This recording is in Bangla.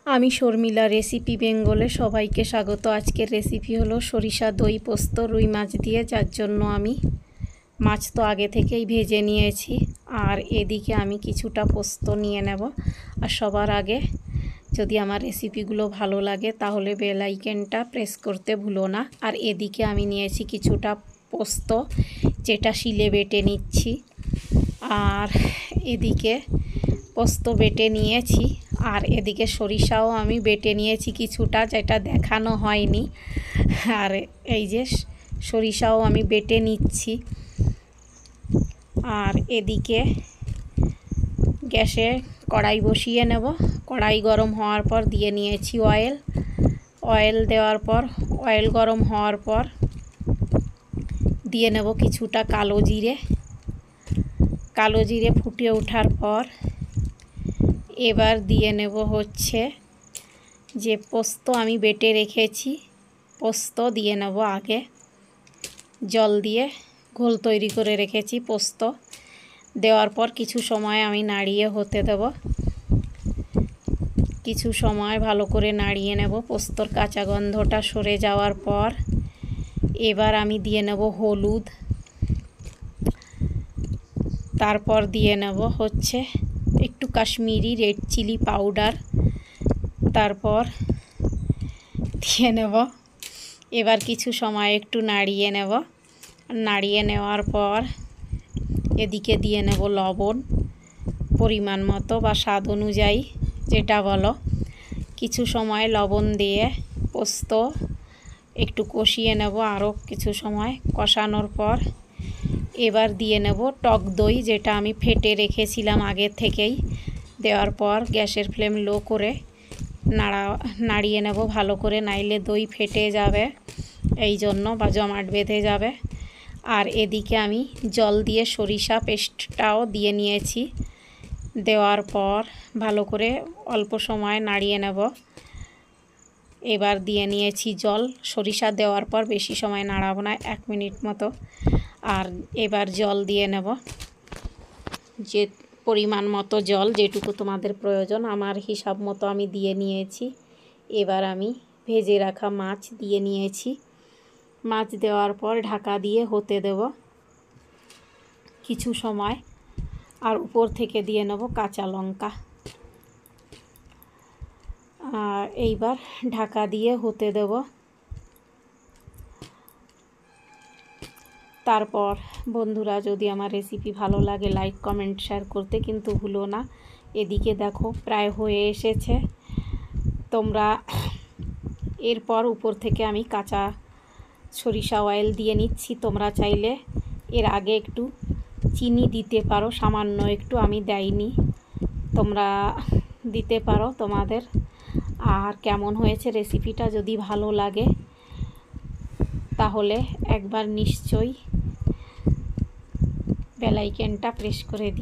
আমি শর্মিলা রেসিপি বেঙ্গলে সবাইকে স্বাগত। আজকের রেসিপি হলো সরিষা দই পোস্ত রুই মাছ দিয়ে, যার জন্য আমি মাছ তো আগে থেকেই ভেজে নিয়েছি। আর এদিকে আমি কিছুটা পোস্ত নিয়ে নেব। আর সবার আগে যদি আমার রেসিপিগুলো ভালো লাগে তাহলে বেল আইকনটা প্রেস করতে ভুলো না। আর এদিকে আমি নিয়েছি কিছুটা পোস্ত, যেটা শিলে বেটে নিচ্ছি। আর এদিকে পোস্ত বেটে নিয়েছি, আর এদিকে সরিষাও আমি বেটে নিয়েছি কিছুটা, যেটা দেখানো হয়নি। আর এই যে সরিষাও আমি বেটে নিচ্ছি। আর এদিকে গ্যাসে কড়াই বসিয়ে নেব। কড়াই গরম হওয়ার পর দিয়ে নিয়েছি অয়েল দেওয়ার পর অয়েল গরম হওয়ার পর দিয়ে নেব কিছুটা কালো জিরে ফুটে ওঠার পর এবার দিয়ে নেব হচ্ছে যে পোস্ত আমি বেটে রেখেছি, পোস্ত দিয়ে নেব। আগে জল দিয়ে ঘোল তৈরি করে রেখেছি। পোস্ত দেওয়ার পর কিছু সময় আমি নাড়িয়ে হতে দেব। কিছু সময় ভালো করে নাড়িয়ে নেব। পোস্তর কাঁচা গন্ধটা সরে যাওয়ার পর এবার আমি দিয়ে নেব হলুদ, তারপর দিয়ে নেব হচ্ছে একটু কাশ্মীরি রেড চিলি পাউডার, তারপর দিয়ে নেব। এবার কিছু সময় একটু নাড়িয়ে নেওয়ার পর এদিকে দিয়ে নেব লবণ পরিমাণ মতো বা স্বাদ অনুযায়ী, যেটা বলো। কিছু সময় লবণ দিয়ে পোস্ত একটু কষিয়ে নেব। আরও কিছু সময় কষানোর পর এবার দিয়ে নেব টক দই, যেটা আমি ফেটে রেখেছিলাম আগে থেকেই। দেওয়ার পর গ্যাসের ফ্লেম লো করে নাড়িয়ে নেব ভালো করে, নাইলে দই ফেটে যাবে এই জন্য, বা জমাট বেঁধে যাবে। আর এদিকে আমি জল দিয়ে সরিষা পেস্টটাও দিয়ে নিয়েছি। দেওয়ার পর ভালো করে অল্প সময় নাড়িয়ে নেব। এবার দিয়ে নিয়েছি জল। সরিষা দেওয়ার পর বেশি সময় নাড়াবো না, 1 মিনিট মতো। আর এবার জল দিয়ে নেব, যে পরিমাণ মতো জল, যেটুকু তোমাদের প্রয়োজন। আমার হিসাব মতো আমি দিয়ে নিয়েছি। এবার আমি ভেজে রাখা মাছ দিয়ে নিয়েছি। মাছ দেওয়ার পর ঢাকা দিয়ে হতে দেব কিছু সময়। আর উপর থেকে দিয়ে নেব কাঁচা লঙ্কা। আর এইবার ঢাকা দিয়ে হতে দেব। তারপর বন্ধুরা, যদি আমার রেসিপি ভালো লাগে লাইক কমেন্ট শেয়ার করতে কিন্তু ভুলো না। এদিকে দেখো প্রায় হয়ে এসেছে। তোমরা এরপর উপর থেকে আমি কাঁচা সরিষা অয়েল দিয়ে নিচ্ছি। তোমরা চাইলে এর আগে একটু চিনি দিতে পারো, সামান্য একটু, আমি দেইনি, তোমরা দিতে পারো তোমাদের। আর কেমন হয়েছে রেসিপিটা যদি ভালো লাগে তাহলে একবার নিশ্চয়ই বেল আইকনটা প্রেস করে দিই।